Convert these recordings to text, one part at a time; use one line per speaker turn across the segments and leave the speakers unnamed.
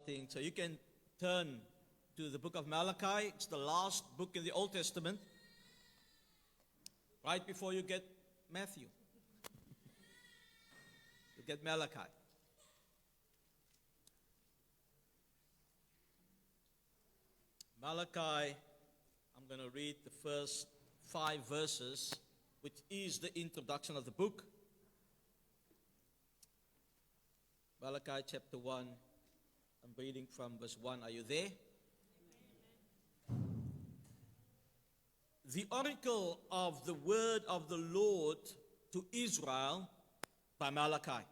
So you can turn to the book of Malachi. It's the last book in the Old Testament, right before you get Matthew. You get Malachi. Malachi, I'm going to read the first 5 verses, which is the introduction of the book. Malachi chapter 1. I'm reading from verse 1. Are you there? The oracle of the word of the Lord to Israel by Malachi.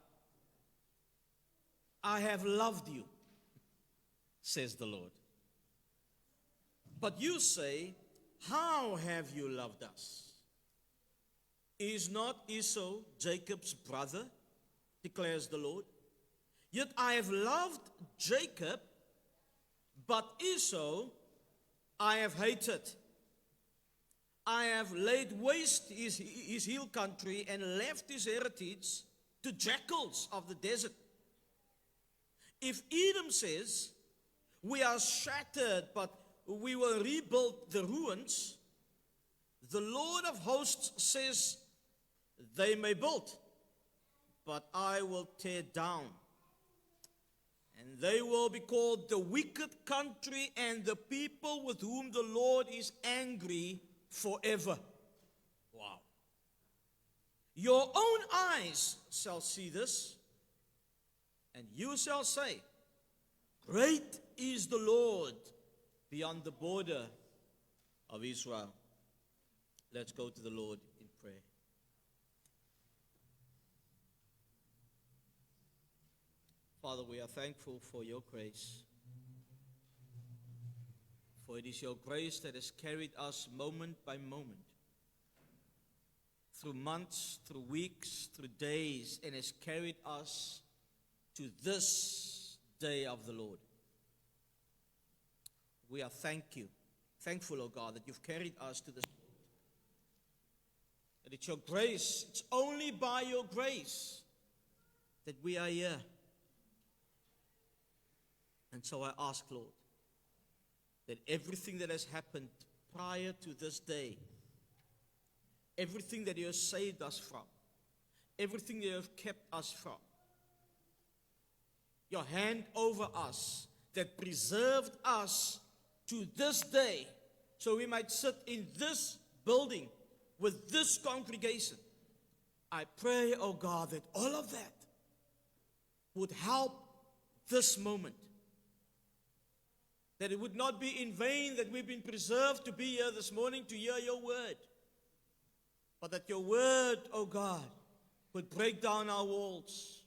I have loved you, says the Lord. But you say, how have you loved us? Is not Esau Jacob's brother, declares the Lord? Yet I have loved Jacob, but Esau I have hated. I have laid waste his hill country and left his heritage to jackals of the desert. If Edom says, we are shattered, but we will rebuild the ruins, the Lord of hosts says, they may build, but I will tear down. And they will be called the wicked country and the people with whom the Lord is angry forever. Wow. Your own eyes shall see this, and you shall say, great is the Lord beyond the border of Israel. Let's go to the Lord in prayer. Father, we are thankful for your grace. For it is your grace that has carried us moment by moment, through months, through weeks, through days, and has carried us to this day of the Lord. We are thankful, O God, that you've carried us to this point. That it's your grace, it's only by your grace that we are here. And so I ask, Lord, that everything that has happened prior to this day, everything that you have saved us from, everything that you have kept us from, your hand over us that preserved us to this day, so we might sit in this building with this congregation. I pray, oh God, that all of that would help this moment. That it would not be in vain that we've been preserved to be here this morning to hear your word. But that your word, oh God, would break down our walls.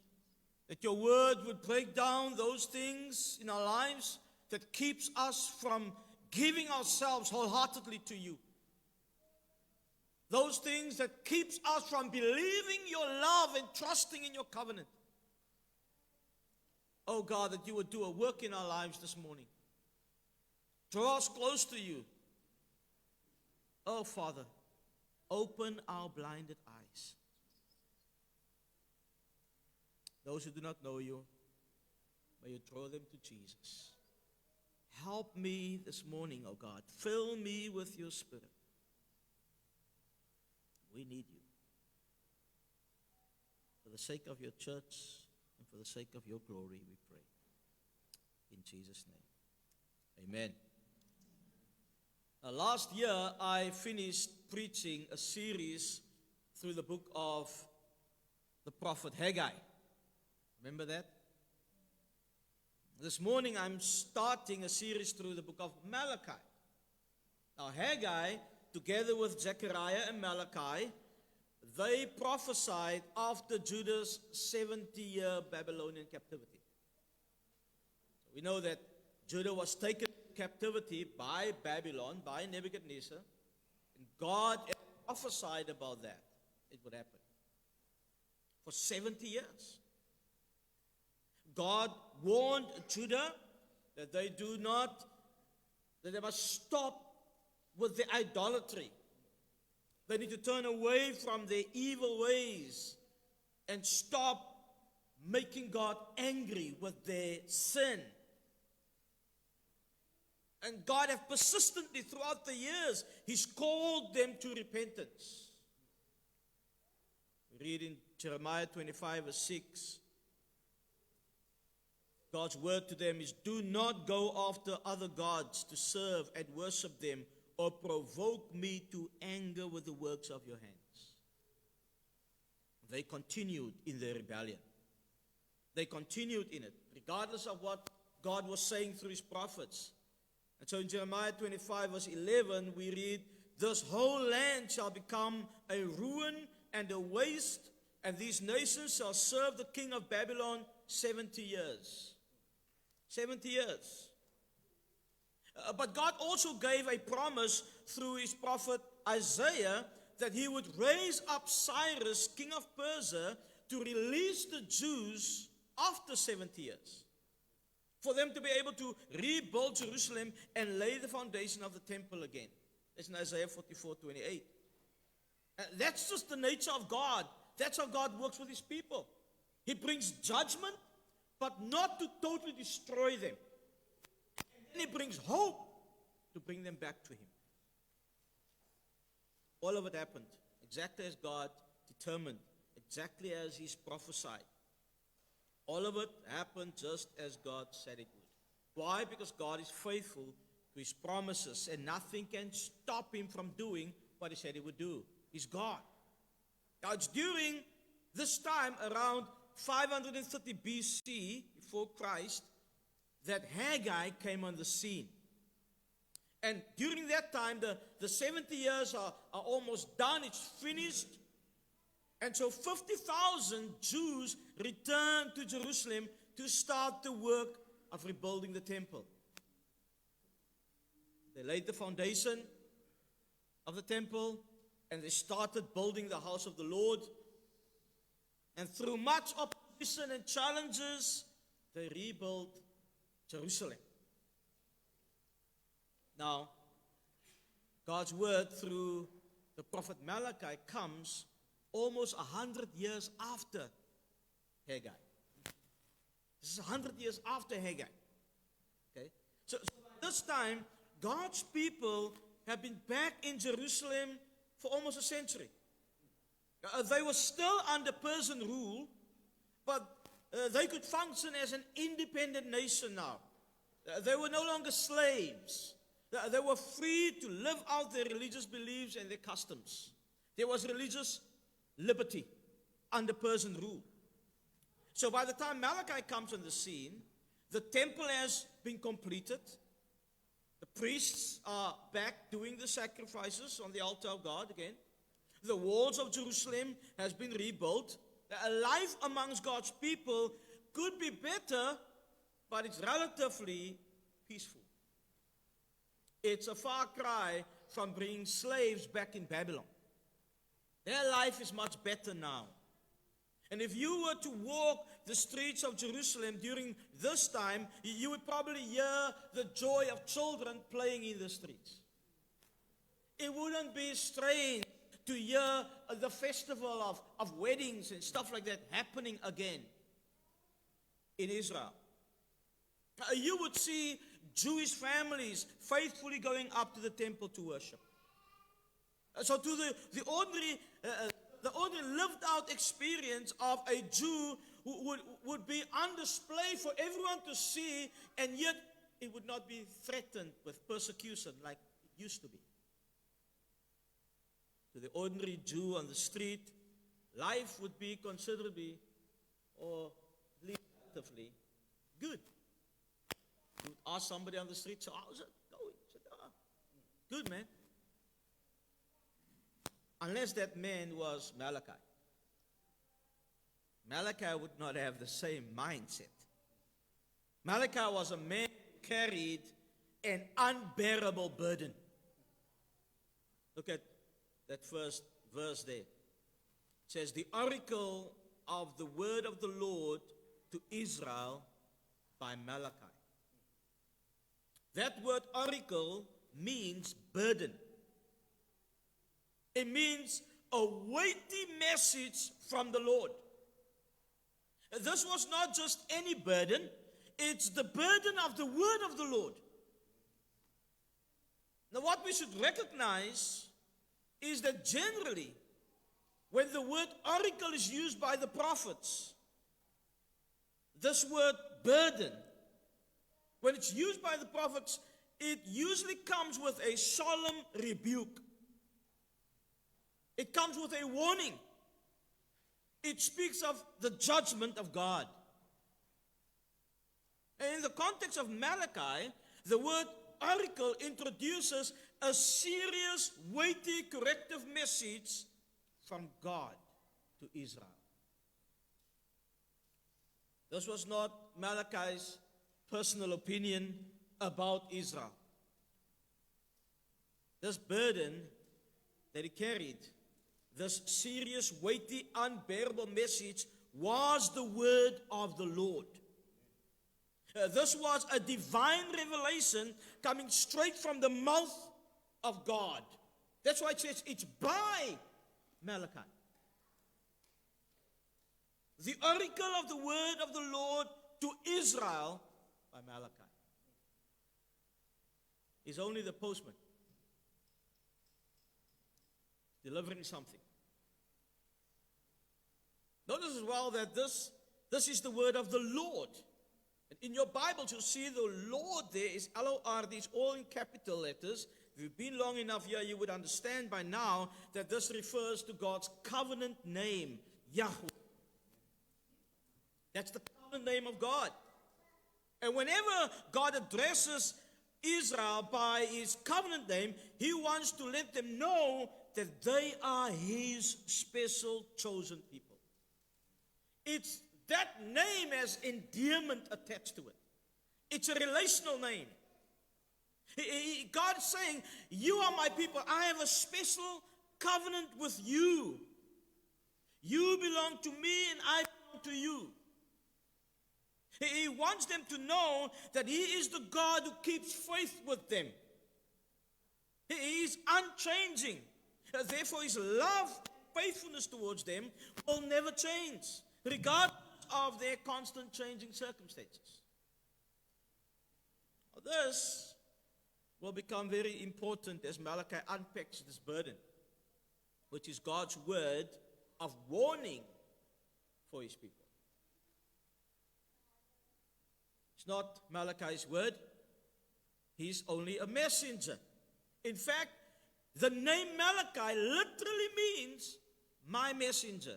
That your word would break down those things in our lives that keeps us from giving ourselves wholeheartedly to you. Those things that keeps us from believing your love and trusting in your covenant. Oh God, that you would do a work in our lives this morning. Draw us close to you. Oh, Father, open our blinded eyes. Those who do not know you, may you draw them to Jesus. Help me this morning, oh God. Fill me with your Spirit. We need you. For the sake of your church and for the sake of your glory, we pray. In Jesus' name. Amen. Last year, I finished preaching a series through the book of the prophet Haggai. Remember that? This morning, I'm starting a series through the book of Malachi. Now, Haggai, together with Zechariah and Malachi, they prophesied after Judah's 70-year Babylonian captivity. So we know that Judah was taken captivity by Babylon, by Nebuchadnezzar, and God prophesied about that. It would happen. For 70 years. God warned Judah that they must stop with the idolatry. They need to turn away from their evil ways and stop making God angry with their sin And God have persistently throughout the years, He's called them to repentance. We read in Jeremiah 25 verse 6, God's word to them is, do not go after other gods to serve and worship them or provoke me to anger with the works of your hands. They continued in their rebellion. They continued in it, regardless of what God was saying through His prophets. And so in Jeremiah 25 verse 11, we read, this whole land shall become a ruin and a waste, and these nations shall serve the king of Babylon 70 years. 70 years. But God also gave a promise through His prophet Isaiah that He would raise up Cyrus, king of Persia, to release the Jews after 70 years. For them to be able to rebuild Jerusalem and lay the foundation of the temple again. That's in Isaiah 44:28. That's just the nature of God. That's how God works with His people. He brings judgment, but not to totally destroy them. And He brings hope to bring them back to Him. All of it happened exactly as God determined, exactly as He's prophesied. All of it happened just as God said it would. Why? Because God is faithful to His promises, and nothing can stop Him from doing what He said He would do. He's God. Now it's during this time, around 530 BC, before Christ, that Haggai came on the scene. And during that time, the 70 years are almost done. It's finished. And so 50,000 Jews returned to Jerusalem to start the work of rebuilding the temple. They laid the foundation of the temple, and they started building the house of the Lord. And through much opposition and challenges, they rebuilt Jerusalem. Now, God's word through the prophet Malachi comes almost 100 years after Haggai. This is 100 years after Haggai. Okay? So by this time, God's people have been back in Jerusalem for almost a century. They were still under Persian rule, but they could function as an independent nation now. They were no longer slaves. They were free to live out their religious beliefs and their customs. There was religious liberty under Persian rule. So by the time Malachi comes on the scene, the temple has been completed. The priests are back doing the sacrifices on the altar of God again. The walls of Jerusalem has been rebuilt. Life amongst God's people could be better, but it's relatively peaceful. It's a far cry from being slaves back in Babylon. Their life is much better now. And if you were to walk the streets of Jerusalem during this time, you would probably hear the joy of children playing in the streets. It wouldn't be strange to hear the festival of weddings and stuff like that happening again in Israel. You would see Jewish families faithfully going up to the temple to worship. So to the ordinary lived out experience of a Jew would be on display for everyone to see, and yet it would not be threatened with persecution like it used to be. To the ordinary Jew on the street, life would be considerably or relatively good. You would ask somebody on the street, so how's it going? Said, good, man. Unless that man was Malachi. Malachi would not have the same mindset. Malachi was a man who carried an unbearable burden. Look at that first verse there. It says, the oracle of the word of the Lord to Israel by Malachi. That word oracle means burden. It means a weighty message from the Lord. This was not just any burden. It's the burden of the word of the Lord. Now, what we should recognize is that generally, when the word oracle is used by the prophets, this word burden, when it's used by the prophets, it usually comes with a solemn rebuke. It comes with a warning. It speaks of the judgment of God. And in the context of Malachi, the word oracle introduces a serious, weighty, corrective message from God to Israel. This was not Malachi's personal opinion about Israel. This burden that he carried, this serious, weighty, unbearable message, was the word of the Lord. This was a divine revelation coming straight from the mouth of God. That's why it says it's by Malachi. The oracle of the word of the Lord to Israel by Malachi. Is only the postman delivering something. Notice as well that this is the word of the Lord. And in your Bibles, you'll see the Lord there is L-O-R-D, it's all in capital letters. If you've been long enough here, you would understand by now that this refers to God's covenant name, Yahweh. That's the covenant name of God. And whenever God addresses Israel by his covenant name, he wants to let them know that they are his special chosen people. It's that name has endearment attached to it. It's a relational name. God is saying, you are my people. I have a special covenant with you. You belong to me and I belong to you. He wants them to know that he is the God who keeps faith with them. He is unchanging. Therefore, his love, faithfulness towards them will never change, regardless of their constant changing circumstances. This will become very important as Malachi unpacks this burden, which is God's word of warning for his people. It's not Malachi's word. He's only a messenger. In fact, the name Malachi literally means my messenger.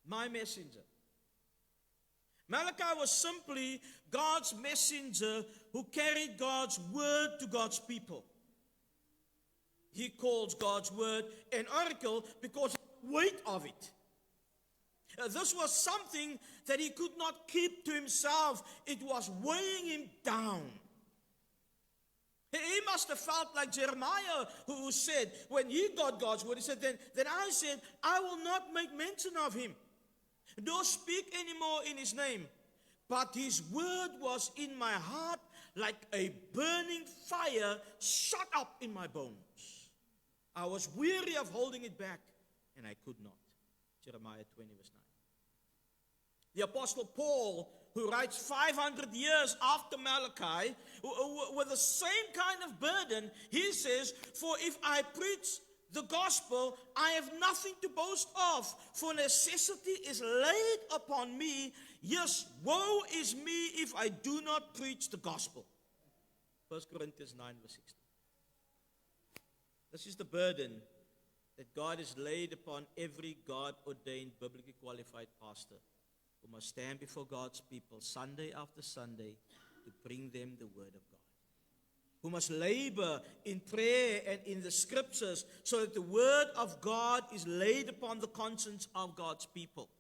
My messenger. Malachi was simply God's messenger who carried God's word to God's people. He calls God's word an oracle because of the weight of it. This was something that he could not keep to himself. It was weighing him down. He must have felt like Jeremiah, who said, when he got God's word, he said, then I said, I will not make mention of him, nor speak anymore in his name. But his word was in my heart like a burning fire shut up in my bones. I was weary of holding it back, and I could not. Jeremiah 20 verse 9. The Apostle Paul, who writes 500 years after Malachi, with the same kind of burden, he says, for if I preach the gospel, I have nothing to boast of, for necessity is laid upon me. Yes, woe is me if I do not preach the gospel. 1 Corinthians 9 verse 16. This is the burden that God has laid upon every God-ordained, biblically qualified pastor who must stand before God's people Sunday after Sunday to bring them the word of God. Who must labor in prayer and in the scriptures so that the word of God is laid upon the conscience of God's people.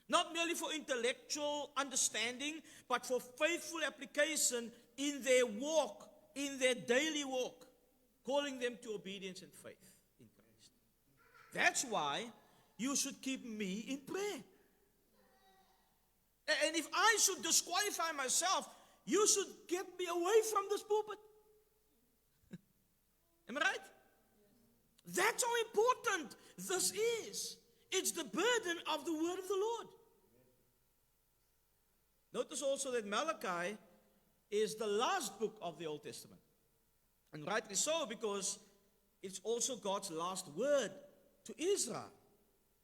Not merely for intellectual understanding, but for faithful application in their walk, in their daily walk, calling them to obedience and faith in Christ. That's why you should keep me in prayer. And if I should disqualify myself, you should get me away from this pulpit. Am I right? That's how important this is. It's the burden of the word of the Lord. Notice also that Malachi is the last book of the Old Testament. And rightly so, because it's also God's last word to Israel.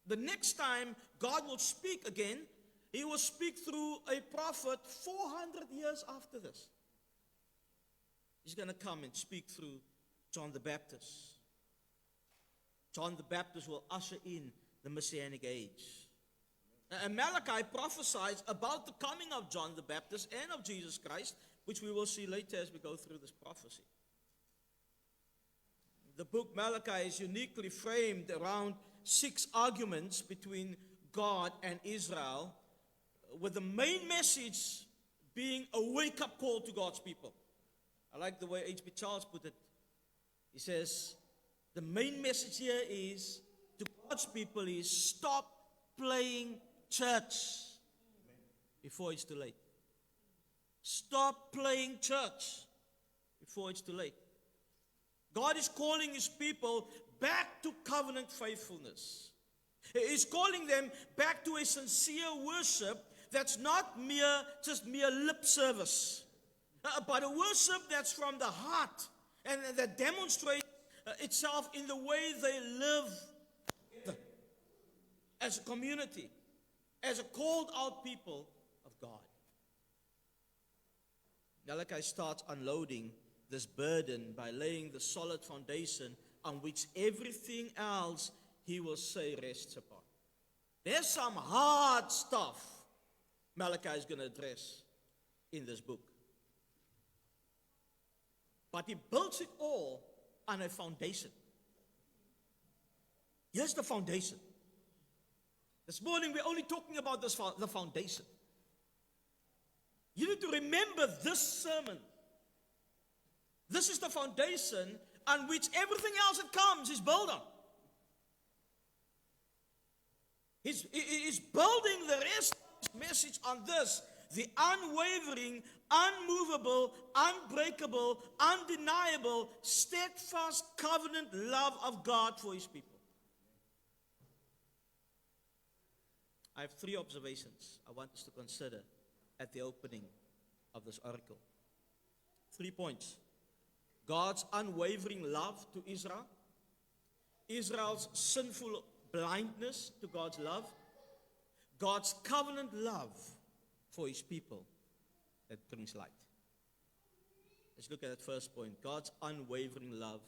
The next time God will speak again, He will speak through a prophet 400 years after this. He's going to come and speak through John the Baptist. John the Baptist will usher in the Messianic age. And Malachi prophesies about the coming of John the Baptist and of Jesus Christ, which we will see later as we go through this prophecy. The book Malachi is uniquely framed around 6 arguments between God and Israel, with the main message being a wake-up call to God's people. I like the way H.B. Charles put it. He says, the main message here is, to God's people, is stop playing church before it's too late. Stop playing church before it's too late. God is calling His people back to covenant faithfulness. He's calling them back to a sincere worship that's not just mere lip service, but a worship that's from the heart and that demonstrates itself in the way they live together as a community, as a called out people of God. Malachi starts unloading this burden by laying the solid foundation on which everything else he will say rests upon. There's some hard stuff Malachi is going to address in this book. But he builds it all on a foundation. Here's the foundation. This morning we're only talking about the foundation. You need to remember this sermon. This is the foundation on which everything else that comes is built on. He's building the rest of his message on this, the unwavering, unmovable, unbreakable, undeniable, steadfast covenant love of God for His people. I have 3 observations I want us to consider at the opening of this article. 3 points. God's unwavering love to Israel, Israel's sinful blindness to God's love, God's covenant love for His people that brings light. Let's look at that first point, God's unwavering love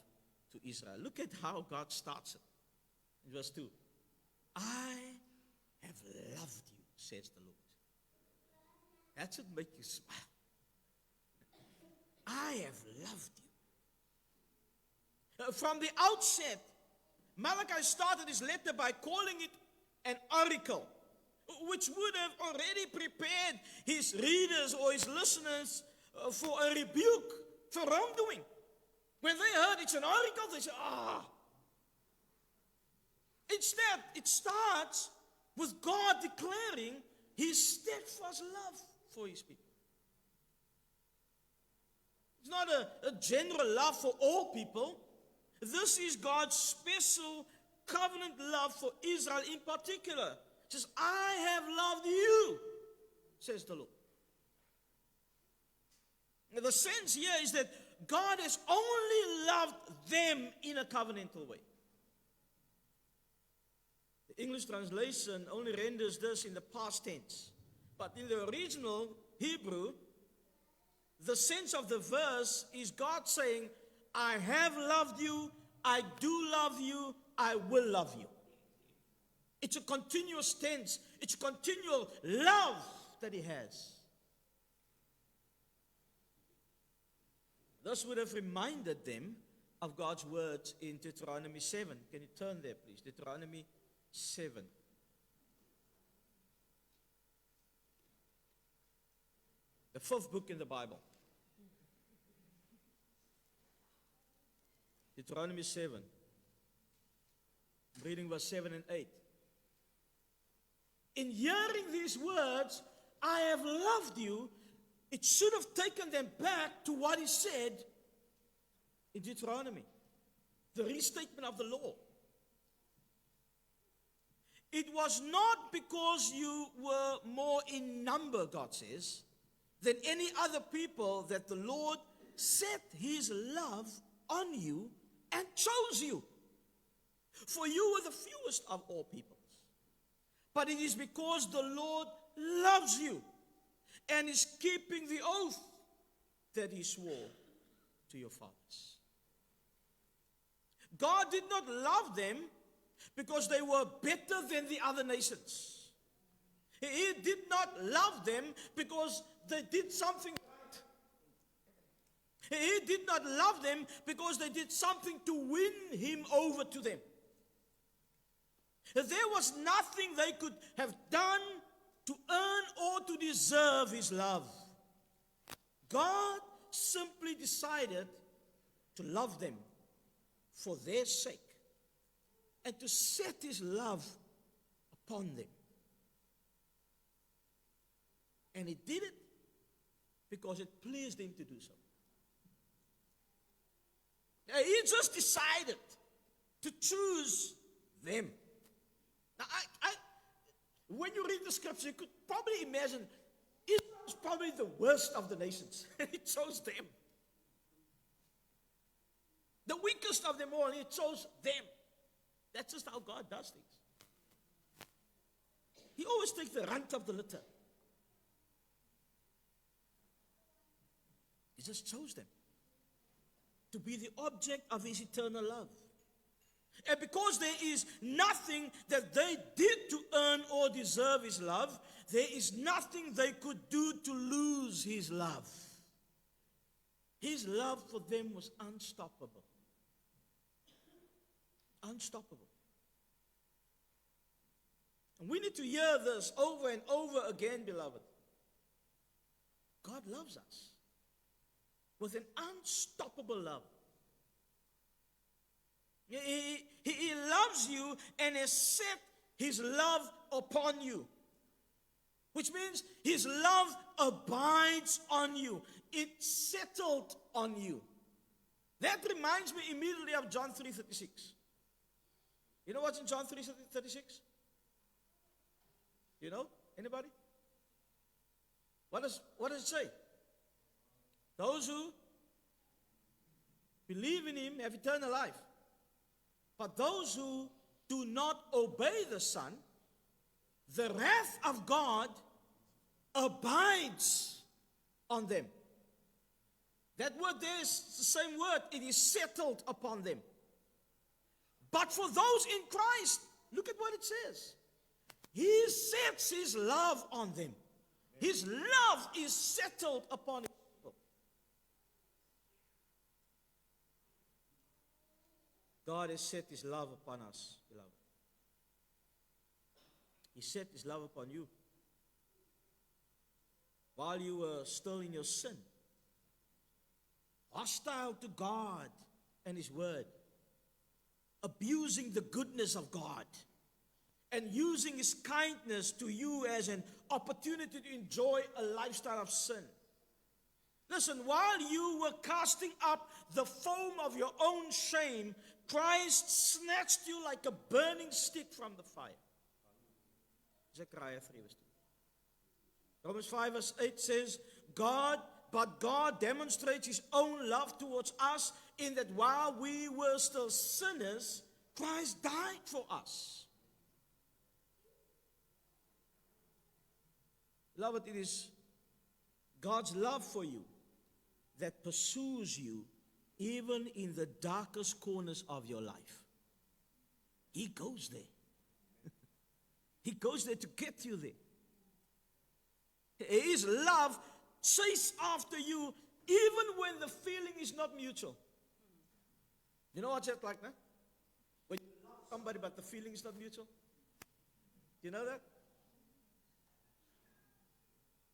to Israel. Look at how God starts it. In verse 2, I have loved you, says the Lord. That should make you smile. I have loved you. From the outset, Malachi started his letter by calling it an oracle, which would have already prepared his readers or his listeners for a rebuke for wrongdoing. When they heard it's an oracle, they said, Instead, it starts with God declaring His steadfast love for His people. It's not a general love for all people. This is God's special covenant love for Israel in particular. It says, I have loved you, says the Lord. Now, the sense here is that God has only loved them in a covenantal way. The English translation only renders this in the past tense. But in the original Hebrew, the sense of the verse is God saying, I have loved you, I do love you, I will love you. It's a continuous tense. It's a continual love that He has. This would have reminded them of God's words in Deuteronomy 7. Can you turn there, please? Deuteronomy 7. The 5th book in the Bible. Deuteronomy 7. I'm reading verse 7 and 8. In hearing these words, I have loved you, it should have taken them back to what He said in Deuteronomy, the restatement of the law. It was not because you were more in number, God says, than any other people that the Lord set His love on you and chose you. For you were the fewest of all peoples. But it is because the Lord loves you and is keeping the oath that he swore to your fathers. God did not love them because they were better than the other nations. He did not love them because they did something right. He did not love them because they did something to win him over to them. There was nothing they could have done to earn or to deserve his love. God simply decided to love them for their sake and to set his love upon them. And he did it because it pleased him to do so. He just decided to choose them. Now, when you read the scripture, you could probably imagine Israel was probably the worst of the nations. He chose them. The weakest of them all, he chose them. That's just how God does things. He always takes the runt of the litter. He just chose them to be the object of his eternal love. And because there is nothing that they did to earn or deserve his love, there is nothing they could do to lose his love. His love for them was unstoppable. Unstoppable. And we need to hear this over and over again, beloved. God loves us with an unstoppable love. He loves you and has set his love upon you. Which means his love abides on you. It's settled on you. That reminds me immediately of John 3:36. You know what's in John 3:36? You know? Anybody? What does it say? Those who believe in him have eternal life. But those who do not obey the Son, the wrath of God abides on them. That word there is the same word. It is settled upon them. But for those in Christ, look at what it says. He sets his love on them. His love is settled upon his people. God has set his love upon us, beloved. He set his love upon you while you were still in your sin, hostile to God and his word, abusing the goodness of God, and using his kindness to you as an opportunity to enjoy a lifestyle of sin. Listen, while you were casting up the foam of your own shame, Christ snatched you like a burning stick from the fire. Zechariah 3 verse 2. Romans 5 verse 8 says, But God demonstrates his own love towards us in that while we were still sinners, Christ died for us. Beloved, it is God's love for you that pursues you even in the darkest corners of your life. He goes there. He goes there to get you there. His love chases after you even when the feeling is not mutual. You know what's that like, no? When you love somebody but the feeling is not mutual? Do you know that?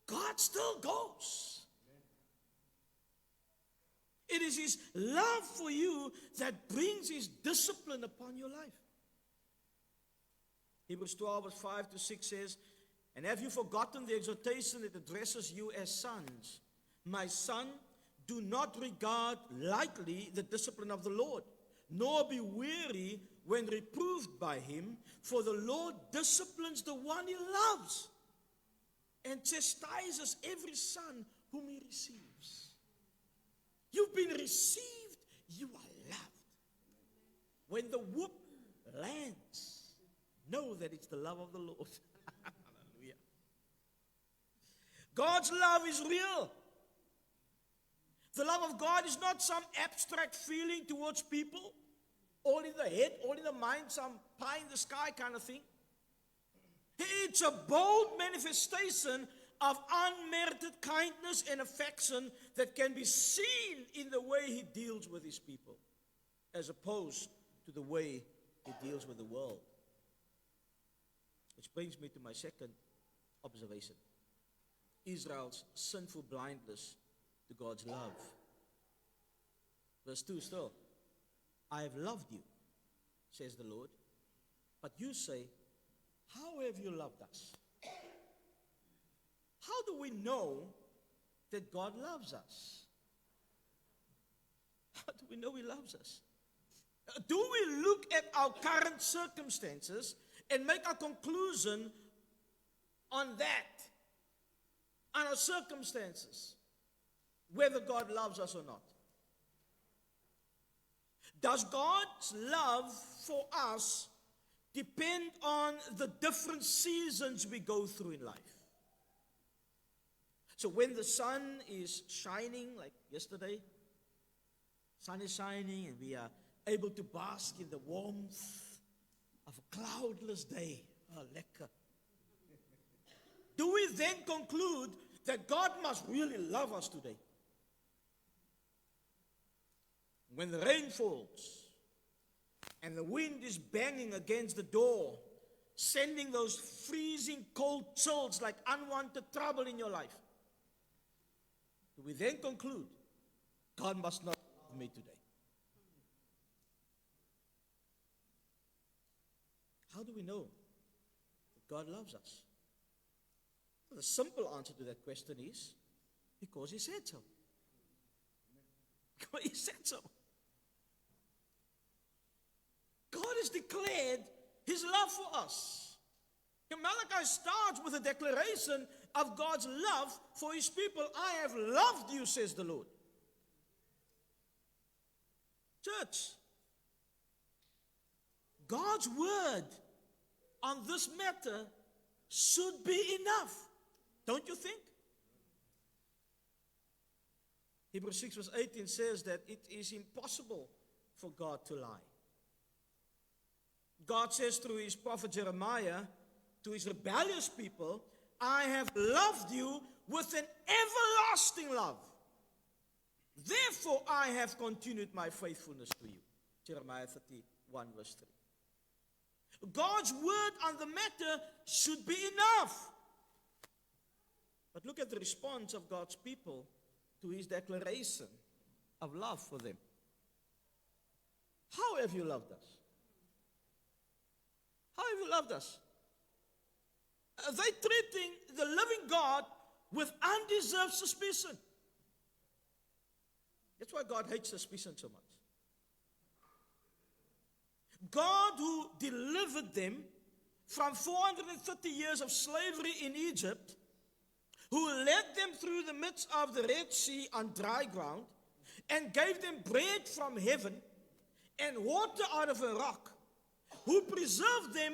God still goes. It is his love for you that brings his discipline upon your life. Hebrews 12 verse 5 to 6 says, And have you forgotten the exhortation that addresses you as sons? My son, do not regard lightly the discipline of the Lord, nor be weary when reproved by him, for the Lord disciplines the one he loves and chastises every son whom he receives. You've been received, you are when the whoop lands, know that it's the love of the Lord. Hallelujah. God's love is real. The love of God is not some abstract feeling towards people, all in the head, all in the mind, some pie in the sky kind of thing. It's a bold manifestation of unmerited kindness and affection that can be seen in the way he deals with his people, as opposed to the way he deals with the world. Which brings me to my second observation. Israel's sinful blindness to God's love. Verse 2 still. I have loved you, says the Lord, but you say, how have you loved us? How do we know that God loves us? How do we know he loves us? Do we look at our current circumstances and make a conclusion on that, on our circumstances, whether God loves us or not? Does God's love for us depend on the different seasons we go through in life? So when the sun is shining, like yesterday, sun is shining and we are able to bask in the warmth of a cloudless day. Oh, lekker. Do we then conclude that God must really love us today? When the rain falls and the wind is banging against the door, sending those freezing cold chills like unwanted trouble in your life, do we then conclude, God must not love me today? How do we know that God loves us? Well, the simple answer to that question is, because he said so. Because he said so. God has declared his love for us. And Malachi starts with a declaration of God's love for his people. I have loved you, says the Lord. Church, God's word on this matter should be enough. Don't you think? Hebrews 6 verse 18 says that it is impossible for God to lie. God says through his prophet Jeremiah to his rebellious people, I have loved you with an everlasting love. Therefore I have continued my faithfulness to you. Jeremiah 31 verse 3. God's word on the matter should be enough. But look at the response of God's people to his declaration of love for them. How have you loved us? How have you loved us? Are they treating the living God with undeserved suspicion? That's why God hates suspicion so much. God, who delivered them from 430 years of slavery in Egypt, who led them through the midst of the Red Sea on dry ground, and gave them bread from heaven and water out of a rock, who preserved them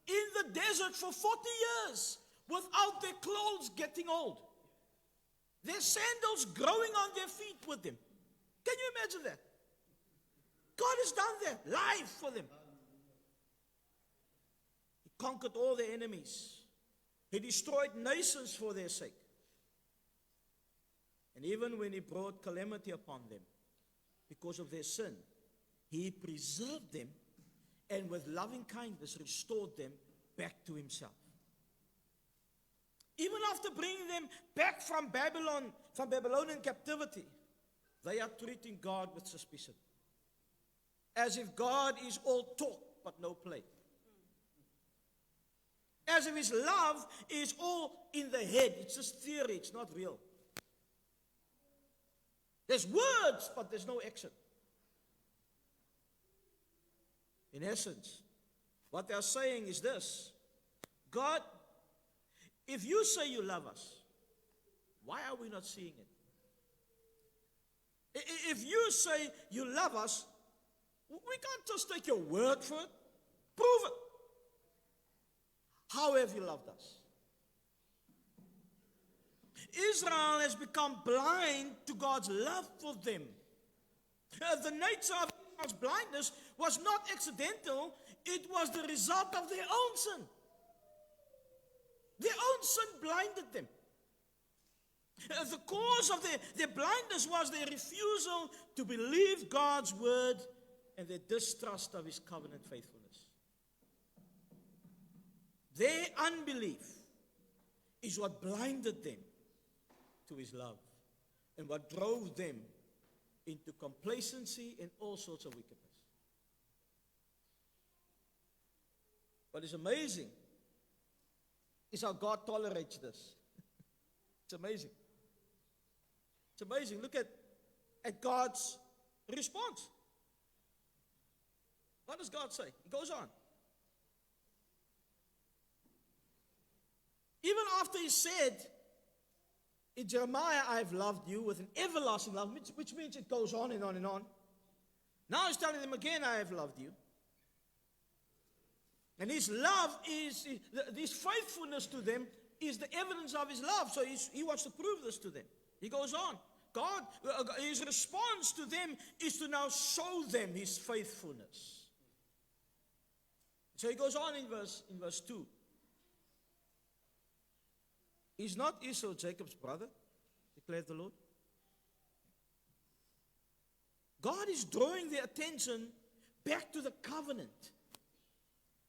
in the desert for 40 years without their clothes getting old, their sandals growing on their feet with them. Can you imagine that? God has done that live for them. He conquered all their enemies. He destroyed nations for their sake. And even when he brought calamity upon them because of their sin, he preserved them and with loving kindness restored them back to himself. Even after bringing them back from Babylon, from Babylonian captivity, they are treating God with suspicion. As if God is all talk but no play. As if his love is all in the head. It's just theory, it's not real. There's words, but there's no action. In essence, what they're saying is this: God, if you say you love us, why are we not seeing it? If you say you love us, We can't just take your word for it. Prove it. How have you loved us? Israel has become blind to God's love for them. The nature of Israel's blindness was not accidental. It was the result of their own sin. Their own sin blinded them. The cause of their blindness was their refusal to believe God's word and their distrust of his covenant faithfulness. Their unbelief is what blinded them to his love and what drove them into complacency and all sorts of wickedness. What is amazing is how God tolerates this. It's amazing. It's amazing. Look at God's response. What does God say? He goes on. Even after he said in Jeremiah, I have loved you with an everlasting love, which means it goes on and on and on. Now he's telling them again, I have loved you. And his love this faithfulness to them is the evidence of his love. So he wants to prove this to them. He goes on. God, his response to them is to now show them his faithfulness. So he goes on in verse 2. Is not Esau Jacob's brother? Declared the Lord. God is drawing their attention back to the covenant.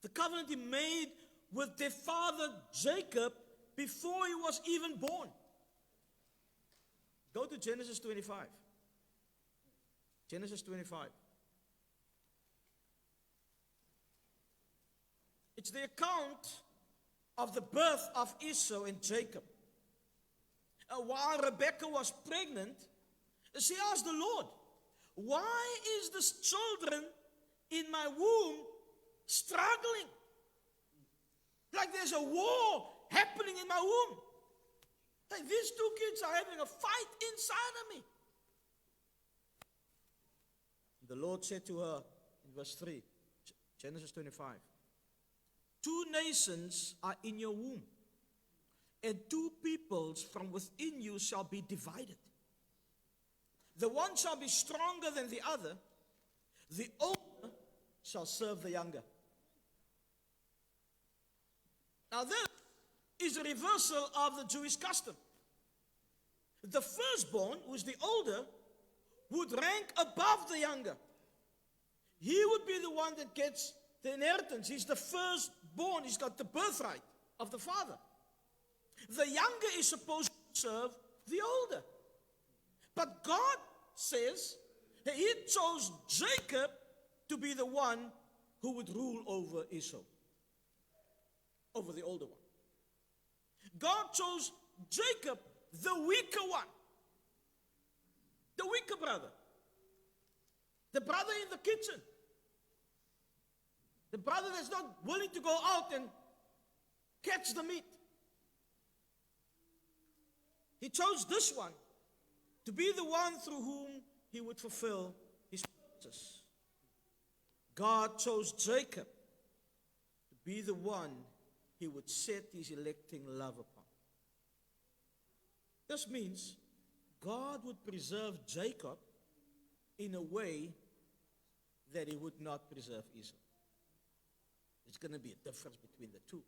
The covenant he made with their father Jacob before he was even born. Go to Genesis 25. Genesis 25. It's the account of the birth of Esau and Jacob. While Rebekah was pregnant, she asked the Lord, why is this children in my womb struggling? Like there's a war happening in my womb. Like these two kids are having a fight inside of me. The Lord said to her in verse 3, Genesis 25, 2 nations are in your womb, and 2 peoples from within you shall be divided. The one shall be stronger than the other. The older shall serve the younger. Now this is a reversal of the Jewish custom. The firstborn, who is the older, would rank above the younger. He would be the one that gets the inheritance. He's the firstborn. He's got the birthright of the father. The younger is supposed to serve the older. But God says that he chose Jacob to be the one who would rule over Esau, over the older one. God chose Jacob, the weaker one, the weaker brother, the brother in the kitchen, the brother that's not willing to go out and catch the meat. He chose this one to be the one through whom he would fulfill his purposes. God chose Jacob to be the one he would set his electing love upon. This means God would preserve Jacob in a way that he would not preserve Esau. There's going to be a difference between the two.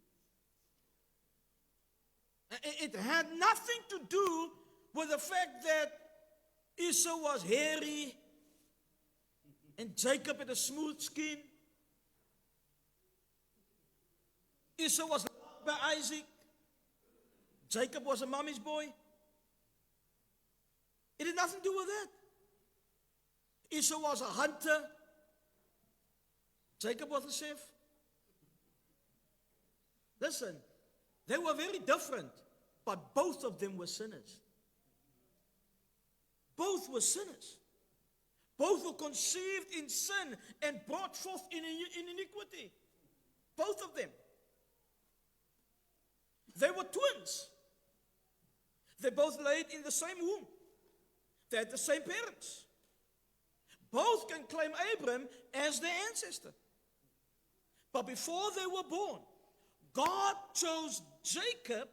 It had nothing to do with the fact that Esau was hairy and Jacob had a smooth skin. Esau was loved by Isaac. Jacob was a mommy's boy. It had nothing to do with that. Esau was a hunter. Jacob was a chef. Listen, they were very different, but both of them were sinners. Both were sinners. Both were conceived in sin and brought forth in iniquity. Both of them. They were twins. They both laid in the same womb. They had the same parents. Both can claim Abraham as their ancestor. But before they were born, God chose Jacob,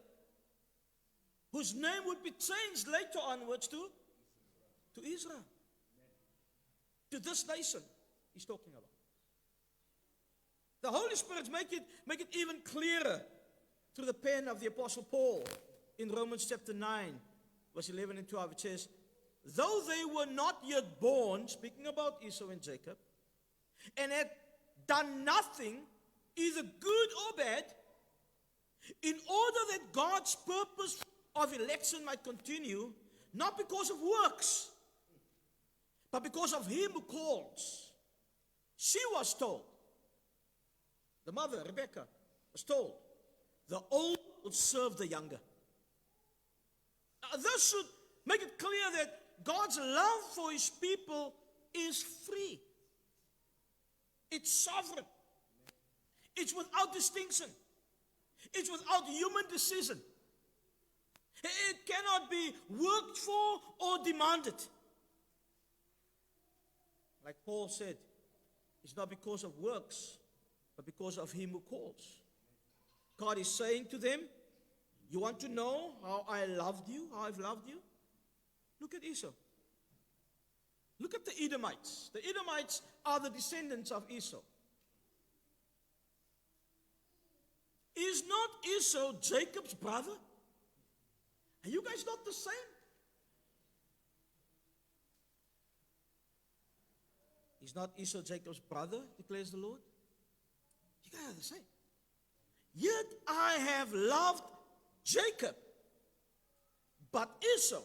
whose name would be changed later onwards to Israel. To this nation he's talking about. The Holy Spirit make it even clearer through the pen of the Apostle Paul in Romans chapter 9, verse 11 and 12. It says, though they were not yet born, speaking about Esau and Jacob, and had done nothing, either good or bad, in order that God's purpose of election might continue, not because of works, but because of him who calls. She was told, the mother, Rebecca, was told, the old will serve the younger. This should make it clear that God's love for his people is free. It's sovereign. It's without distinction. It's without human decision. It cannot be worked for or demanded. Like Paul said, it's not because of works, but because of him who calls. God is saying to them, you want to know how I loved you, how I've loved you? Look at Esau. Look at the Edomites. The Edomites are the descendants of Esau. Is not Esau Jacob's brother? Are you guys not the same? Is not Esau Jacob's brother, declares the Lord? You guys are the same. Yet I have loved Jacob, but Esau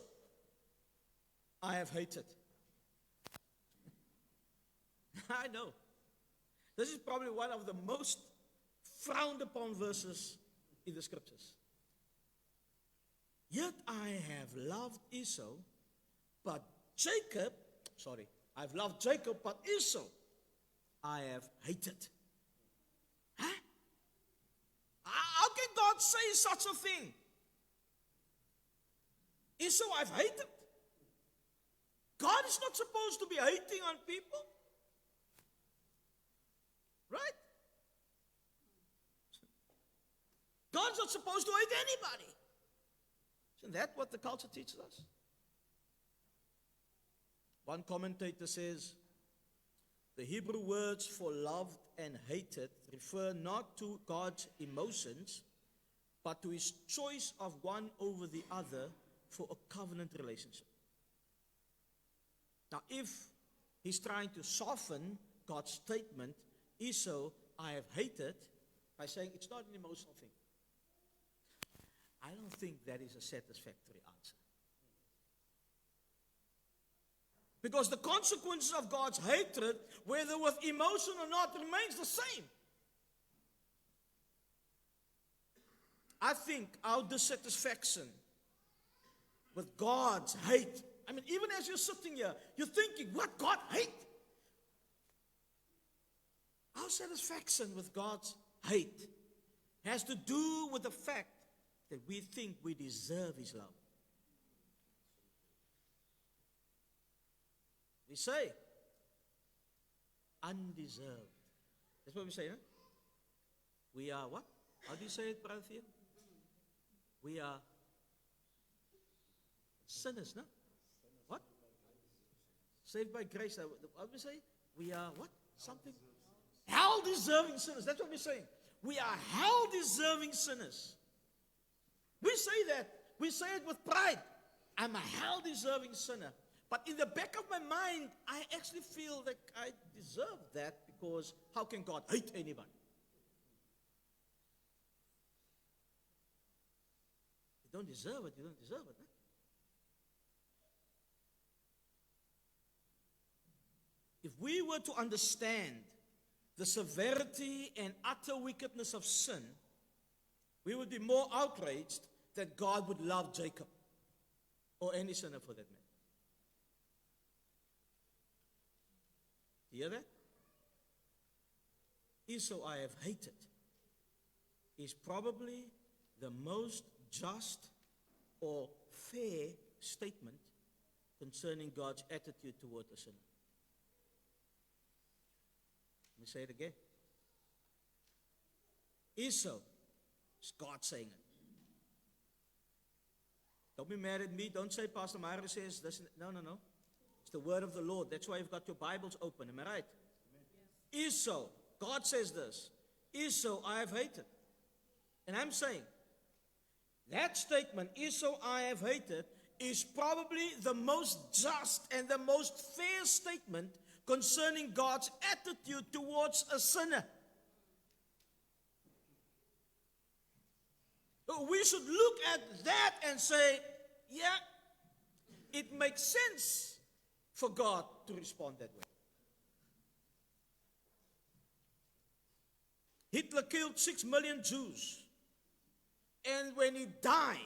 I have hated. I know. This is probably one of the most frowned upon verses in the scriptures. Yet I have loved Esau, but I've loved Jacob, but Esau I have hated. Huh? How can God say such a thing? Esau I've hated. God is not supposed to be hating on people. Right? God's not supposed to hate anybody. Isn't that what the culture teaches us? One commentator says, the Hebrew words for loved and hated refer not to God's emotions, but to his choice of one over the other for a covenant relationship. Now, if he's trying to soften God's statement, Esau I have hated, by saying it's not an emotional thing, I don't think that is a satisfactory answer. Because the consequences of God's hatred, whether with emotion or not, remains the same. I think our dissatisfaction with God's hate, I mean, even as you're sitting here, you're thinking, what, God hate? Our satisfaction with God's hate has to do with the fact that we think we deserve his love. We say, undeserved. That's what we say, huh? We are what? How do you say it, Brother Theo? We are sinners, no? What? Saved by grace. What do we say? We are what? Something? Hell-deserving sinners. That's what we're saying. We are hell-deserving sinners. We say that. We say it with pride. I'm a hell-deserving sinner. But in the back of my mind, I actually feel that I deserve that, because how can God hate anybody? You don't deserve it, you don't deserve it. Huh? If we were to understand the severity and utter wickedness of sin, we would be more outraged that God would love Jacob, or any sinner for that matter. You hear that? Esau I have hated is probably the most just or fair statement concerning God's attitude toward a sinner. me say it again. Esau. It's God saying it. Don't be mad at me. Don't say Pastor Myra says this. No. It's the word of the Lord. That's why you've got your Bibles open. Am I right? Yes. Esau. God says this. Esau I have hated. And I'm saying, that statement, Esau I have hated, is probably the most just and the most fair statement concerning God's attitude towards a sinner. We should look at that and say, yeah, it makes sense for God to respond that way. Hitler killed 6 million Jews. And when he died,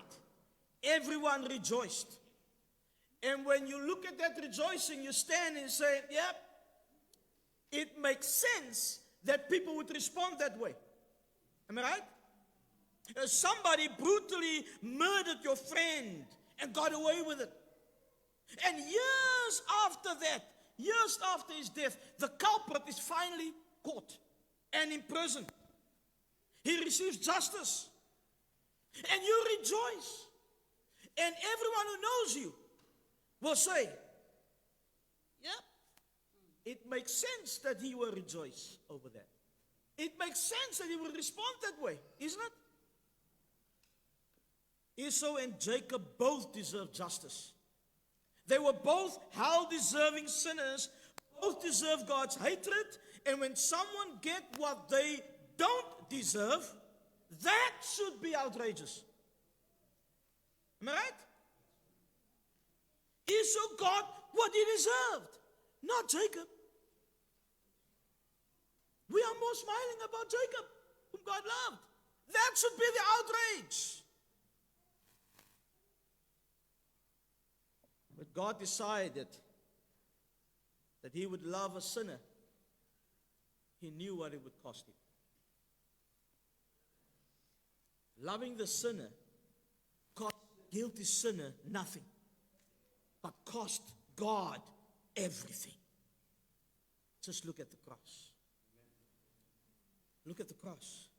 everyone rejoiced. And when you look at that rejoicing, you stand and say, yep, it makes sense that people would respond that way. Am I right? Somebody brutally murdered your friend and got away with it. And years after that, years after his death, the culprit is finally caught and imprisoned. He receives justice. And you rejoice. And everyone who knows you will say, yeah, it makes sense that he will rejoice over that. It makes sense that he will respond that way, isn't it? Esau and Jacob both deserve justice. They were both hell-deserving sinners, both deserve God's hatred, and when someone gets what they don't deserve, that should be outrageous. Am I right? Esau got what he deserved, not Jacob. We are more smiling about Jacob, whom God loved. That should be the outrage. But God decided that he would love a sinner. He knew what it would cost him. Loving the sinner cost the guilty sinner nothing, but cost God everything. Just look at the cross. Look at the cross.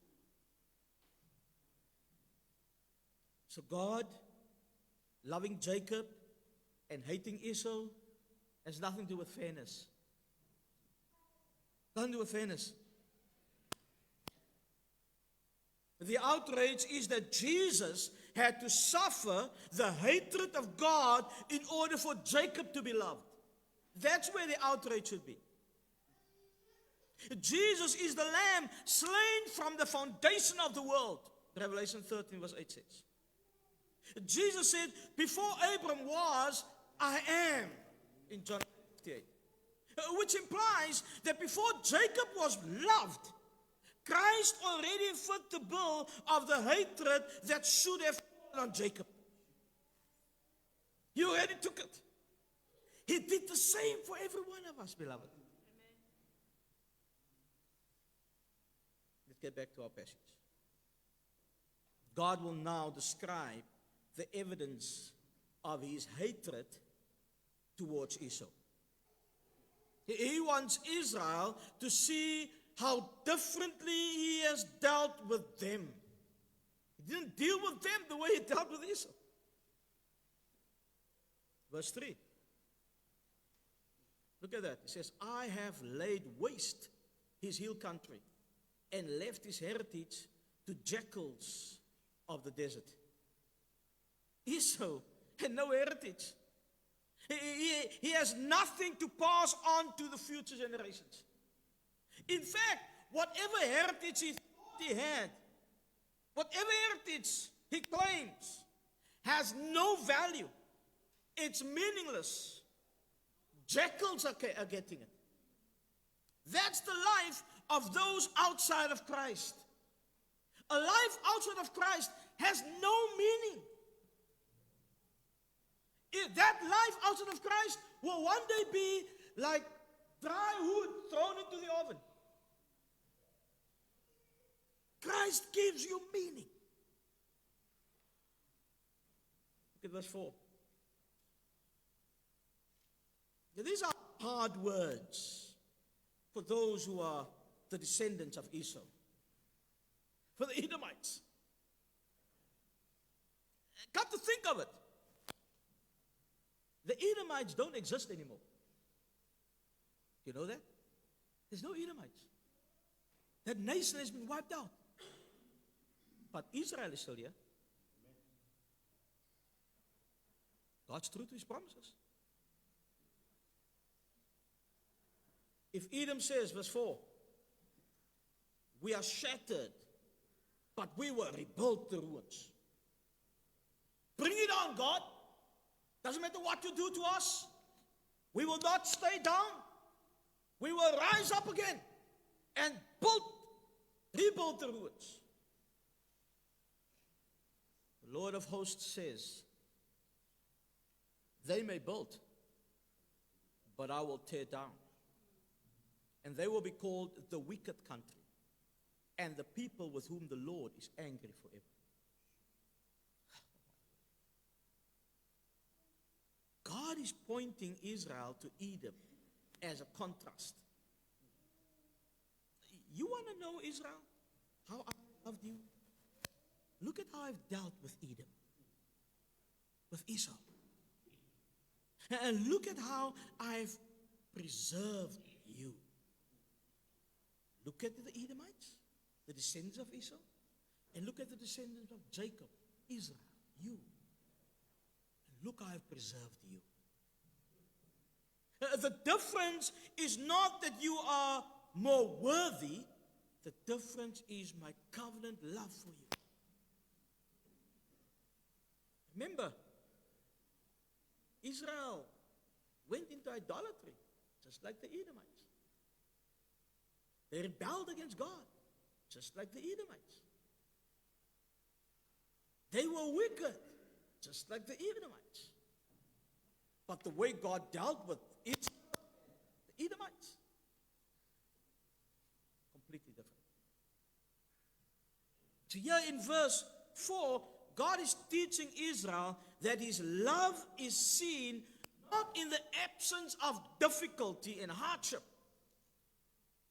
So God, loving Jacob and hating Esau, has nothing to do with fairness. Nothing to do with fairness. The outrage is that Jesus had to suffer the hatred of God in order for Jacob to be loved. That's where the outrage should be. Jesus is the Lamb slain from the foundation of the world. Revelation 13 verse 8 says. Jesus said, before Abram was, I am. In John 58. Which implies that before Jacob was loved, Christ already fit the bill of the hatred that should have fallen on Jacob. He already took it. He did the same for every one of us, beloved. Amen. Let's get back to our passage. God will now describe the evidence of his hatred towards Esau. He wants Israel to see how differently he has dealt with them. He didn't deal with them the way he dealt with Esau. Verse 3. Look at that. It says, I have laid waste his hill country and left his heritage to jackals of the desert. Esau had no heritage. He has nothing to pass on to the future generations. In fact, whatever heritage he thought he had, whatever heritage he claims, has no value. It's meaningless. Jackals are getting it. That's the life of those outside of Christ. A life outside of Christ has no meaning. That life outside of Christ will one day be like dry wood thrown into the oven. Christ gives you meaning. Look at verse 4. These are hard words for those who are the descendants of Esau. For the Edomites. Come to think of it, the Edomites don't exist anymore. You know that? There's no Edomites. That nation has been wiped out. But Israel is still here. God's true to his promises. If Edom says, verse 4, we are shattered, but we will rebuild the ruins. Bring it on, God. Doesn't matter what you do to us. We will not stay down. We will rise up again and rebuild the ruins. The Lord of hosts says, they may build, but I will tear down. And they will be called the wicked country, and the people with whom the Lord is angry forever. God is pointing Israel to Edom as a contrast. You want to know, Israel, how I loved you? Look at how I've dealt with Edom, with Esau. And look at how I've preserved you. Look at the Edomites, the descendants of Esau, and look at the descendants of Jacob, Israel, you. And look how I've preserved you. The difference is not that you are more worthy. The difference is my covenant love for you. Remember, Israel went into idolatry, just like the Edomites. They rebelled against God, just like the Edomites. They were wicked, just like the Edomites. But the way God dealt with Israel, the Edomites, completely different. So here in verse 4, God is teaching Israel that his love is seen not in the absence of difficulty and hardship,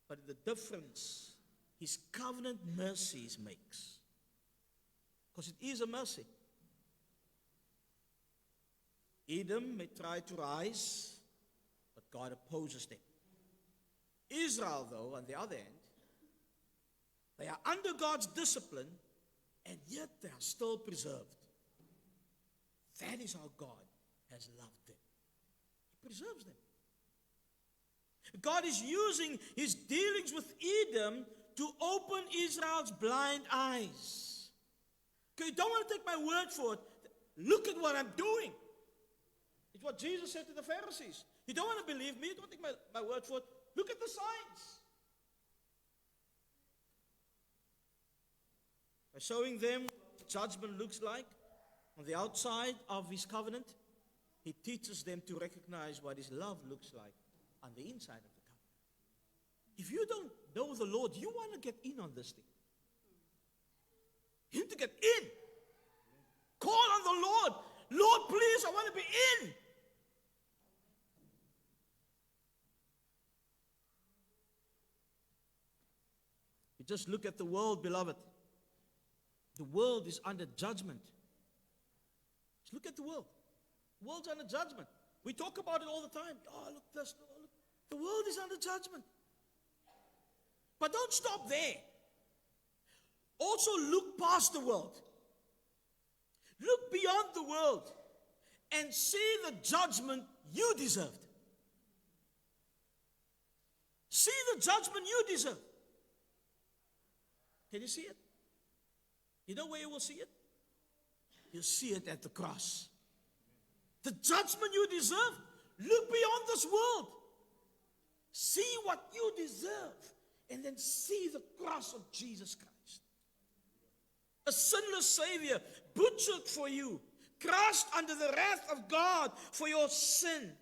but in the difference his covenant mercies makes. Because it is a mercy. Edom may try to rise, but God opposes them. Israel, though, on the other hand, they are under God's discipline, and yet they are still preserved. That is how God has loved them. He preserves them. God is using his dealings with Edom to open Israel's blind eyes. Okay, you don't want to take my word for it. Look at what I'm doing. It's what Jesus said to the Pharisees. You don't want to believe me, don't take my word for it. Look at the signs. By showing them what judgment looks like on the outside of his covenant, he teaches them to recognize what his love looks like on the inside of the covenant. If you don't know the Lord, you want to get in on this thing. You need to get in. Call on the Lord. Lord, please, I want to be in. You just look at the world, beloved. The world is under judgment. Just look at the world. The world's under judgment. We talk about it all the time. Oh, look this. Oh, look. The world is under judgment. But don't stop there. Also look past the world. Look beyond the world and see the judgment you deserved. See the judgment you deserve. Can you see it? You know where you will see it? You'll see it at the cross. The judgment you deserve. Look beyond this world. See what you deserve. And then see the cross of Jesus Christ. A sinless Savior, butchered for you, crushed under the wrath of God for your sin.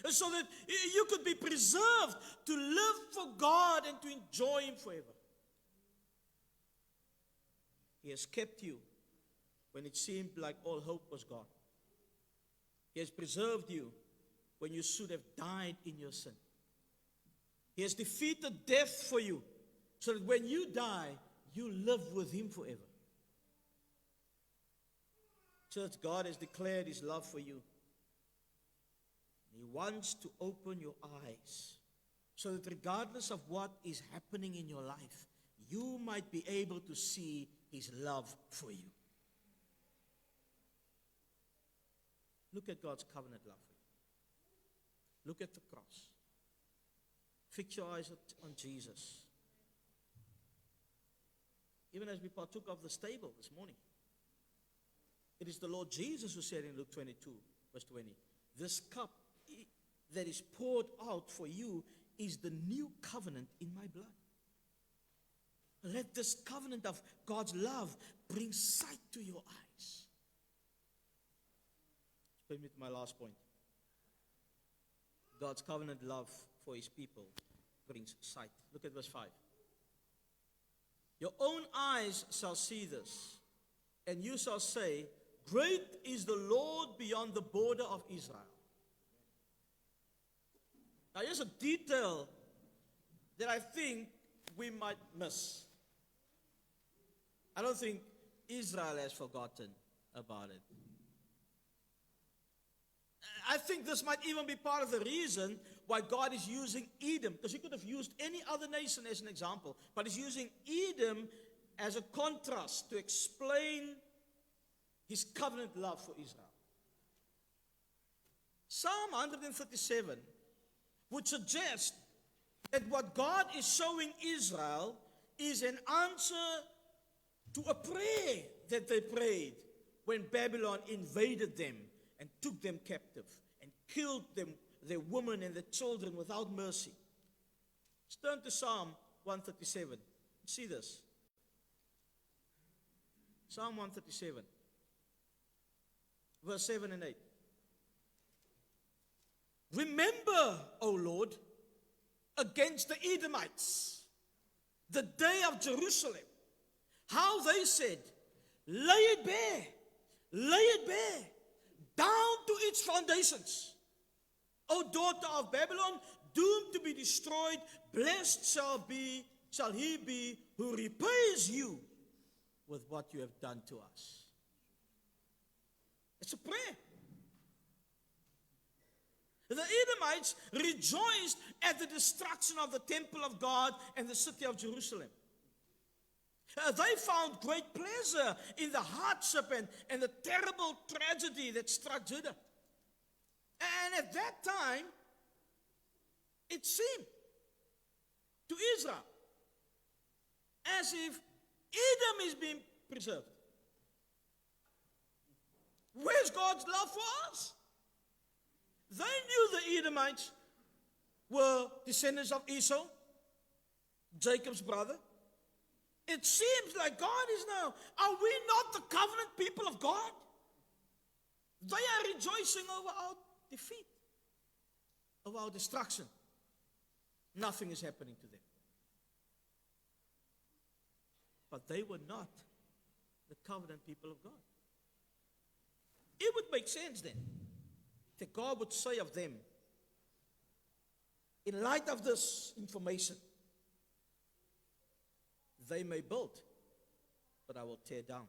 So that you could be preserved to live for God and to enjoy Him forever. He has kept you when it seemed like all hope was gone. He has preserved you when you should have died in your sin. He has defeated death for you, so that when you die, you live with him forever. Church, God has declared his love for you. He wants to open your eyes so that regardless of what is happening in your life, you might be able to see his love for you. Look at God's covenant love for you. Look at the cross. Fix your eyes on Jesus. Even as we partook of this table this morning, it is the Lord Jesus who said in Luke 22, verse 20, this cup that is poured out for you is the new covenant in my blood. Let this covenant of God's love bring sight to your eyes. Let's with my last point. God's covenant love for his people brings sight. Look at verse 5. Your own eyes shall see this, and you shall say, great is the Lord beyond the border of Israel. Now here's a detail that I think we might miss. I don't think Israel has forgotten about it. I think this might even be part of the reason why God is using Edom, because he could have used any other nation as an example, but he's using Edom as a contrast to explain his covenant love for Israel. Psalm 137 would suggest that what God is showing Israel is an answer to a prayer that they prayed when Babylon invaded them and took them captive and killed them, their women and their children without mercy. Let's turn to Psalm 137. See this. Psalm 137, verse 7 and 8. Remember, O Lord, against the Edomites, the day of Jerusalem, how they said, lay it bare, down to its foundations. O daughter of Babylon, doomed to be destroyed, blessed shall he be who repays you with what you have done to us. It's a prayer. The Edomites rejoiced at the destruction of the temple of God and the city of Jerusalem. They found great pleasure in the hardship and the terrible tragedy that struck Judah. And at that time, it seemed to Israel as if Edom is being preserved. Where's God's love for us? They knew the Edomites were descendants of Esau, Jacob's brother. It seems like God is now, are we not the covenant people of God? They are rejoicing over our defeat, over our destruction. Nothing is happening to them. But they were not the covenant people of God. It would make sense then that God would say of them, in light of this information, they may build, but I will tear down.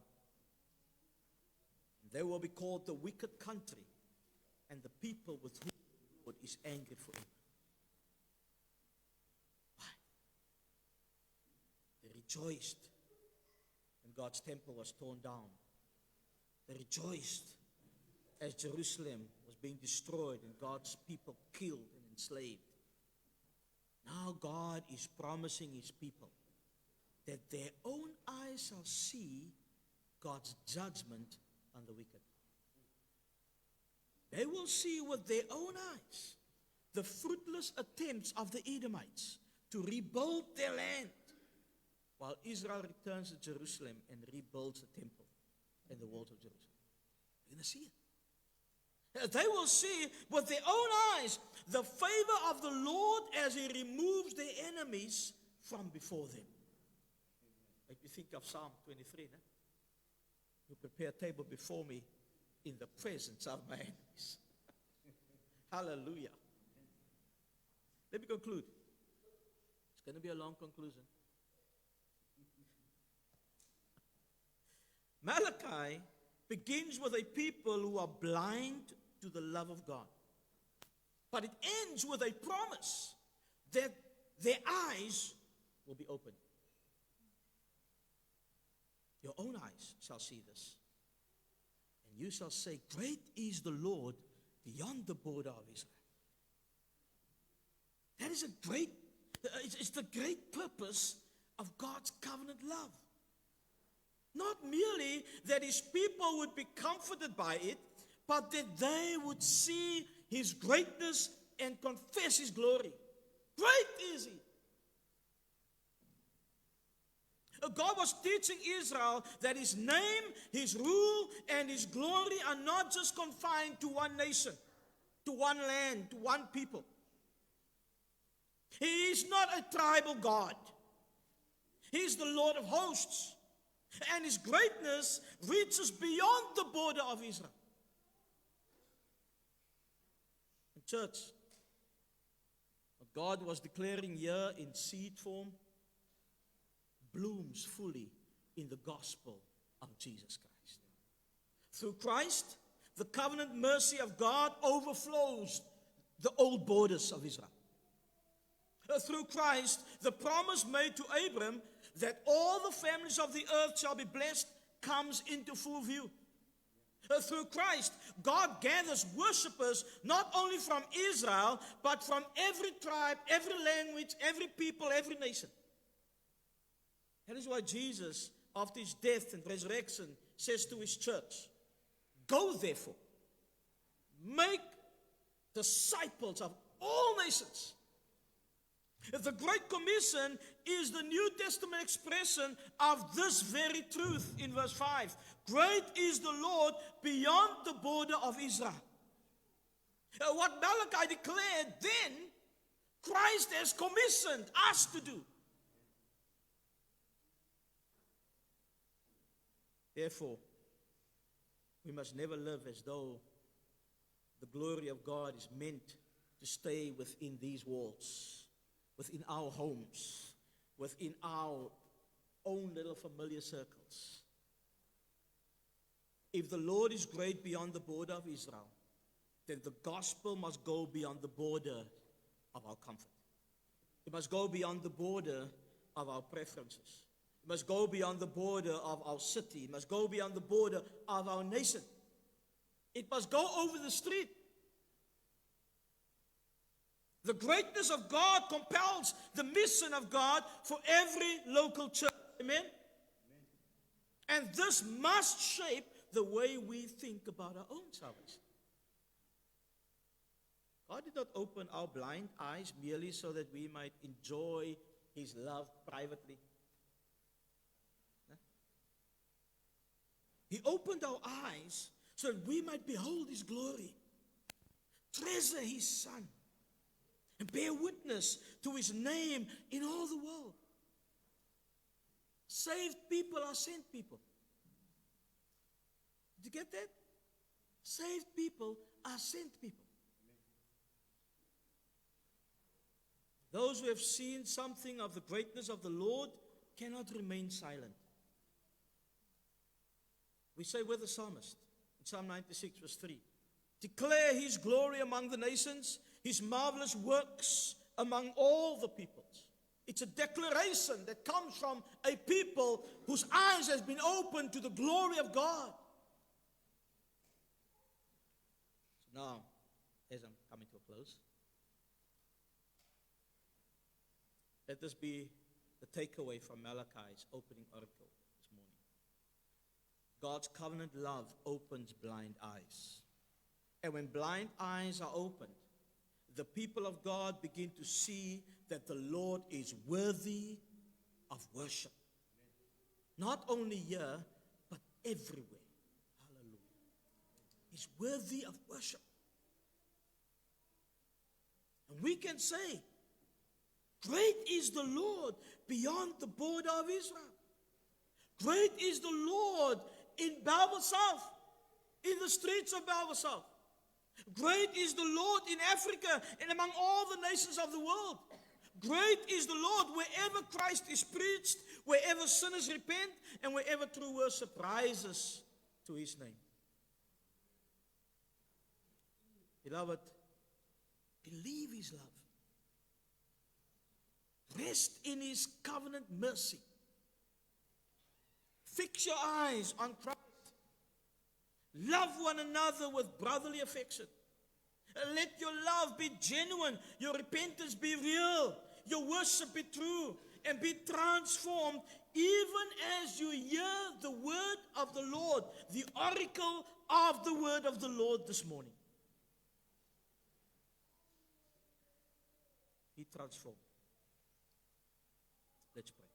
They will be called the wicked country, and the people with whom the Lord is angry forever. Why? They rejoiced when God's temple was torn down. They rejoiced as Jerusalem was being destroyed and God's people killed and enslaved. Now God is promising his people that their own eyes shall see God's judgment on the wicked. They will see with their own eyes the fruitless attempts of the Edomites to rebuild their land, while Israel returns to Jerusalem and rebuilds the temple and the walls of Jerusalem. You're going to see it. They will see with their own eyes the favor of the Lord as he removes their enemies from before them. Like you think of Psalm 23, no? You prepare a table before me in the presence of my enemies. Hallelujah. Let me conclude. going to be a long conclusion. Malachi begins with a people who are blind to the love of God. But it ends with a promise that their eyes will be opened. Your own eyes shall see this. And you shall say, great is the Lord beyond the border of Israel. That is it's the great purpose of God's covenant love. Not merely that his people would be comforted by it, but that they would see his greatness and confess his glory. Great is he. God was teaching Israel that his name, his rule, and his glory are not just confined to one nation, to one land, to one people. He is not a tribal God. He is the Lord of hosts. And his greatness reaches beyond the border of Israel. And church, what God was declaring here in seed form blooms fully in the gospel of Jesus Christ. Through Christ, the covenant mercy of God overflows the old borders of Israel. Through Christ, the promise made to Abram that all the families of the earth shall be blessed comes into full view. Through Christ, God gathers worshippers not only from Israel, but from every tribe, every language, every people, every nation. That is why Jesus, after his death and resurrection, says to his church, go therefore, make disciples of all nations. The Great Commission is the New Testament expression of this very truth in verse 5. Great is the Lord beyond the border of Israel. What Malachi declared then, Christ has commissioned us to do. Therefore, we must never live as though the glory of God is meant to stay within these walls, within our homes, within our own little familiar circles. If the Lord is great beyond the border of Israel, then the gospel must go beyond the border of our comfort. It must go beyond the border of our preferences. It must go beyond the border of our city. It must go beyond the border of our nation. It must go over the street. The greatness of God compels the mission of God for every local church. Amen? And this must shape the way we think about our own salvation. God did not open our blind eyes merely so that we might enjoy his love privately. He opened our eyes so that we might behold his glory, treasure his Son, and bear witness to his name in all the world. Saved people are sent people. Did you get that? Saved people are sent people. Those who have seen something of the greatness of the Lord cannot remain silent. We say with the psalmist in Psalm 96 verse 3, declare his glory among the nations, his marvelous works among all the peoples. It's a declaration that comes from a people whose eyes has been opened to the glory of God. So now, as I'm coming to a close, let this be the takeaway from Malachi's opening article this morning. God's covenant love opens blind eyes. And when blind eyes are opened, the people of God begin to see that the Lord is worthy of worship. Not only here, but everywhere. Hallelujah. He's worthy of worship. And we can say, great is the Lord beyond the border of Israel. Great is the Lord in Balva South, in the streets of Balva South. Great is the Lord in Africa and among all the nations of the world. Great is the Lord wherever Christ is preached, wherever sinners repent, and wherever true worship rises to his name. Beloved, believe his love. Rest in his covenant mercy. Fix your eyes on Christ. Love one another with brotherly affection. Let your love be genuine, your repentance be real, your worship be true, and be transformed even as you hear the word of the Lord, the oracle of the word of the Lord this morning. Be transformed. Let's pray.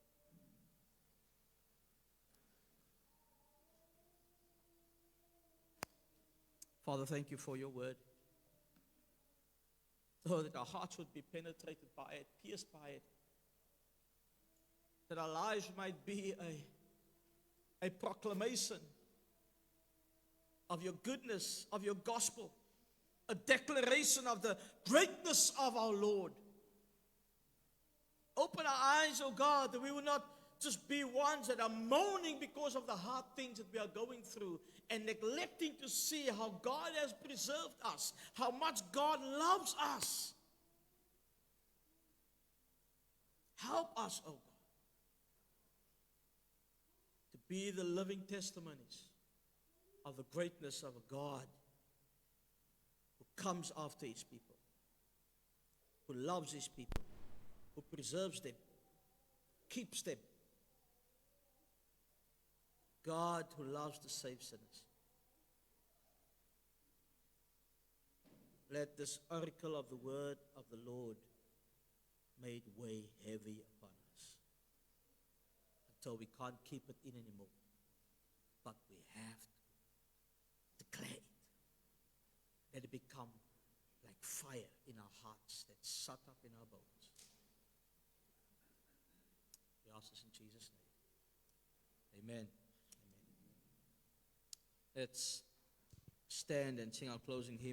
Father, thank you for your word. So that our hearts would be penetrated by it, pierced by it. That our lives might be a proclamation of your goodness, of your gospel. A declaration of the greatness of our Lord. Open our eyes, oh God, that we will not just be ones that are moaning because of the hard things that we are going through and neglecting to see how God has preserved us, how much God loves us. Help us, oh God, to be the living testimonies of the greatness of a God who comes after his people, who loves his people, who preserves them, keeps them. God who loves to save sinners. Let this oracle of the word of the Lord made weigh heavy upon us until we can't keep it in anymore. But we have to declare it. Let it become like fire in our hearts that's shut up in our bones. We ask this in Jesus' name. Amen. Amen. Let's stand and sing our closing hymn.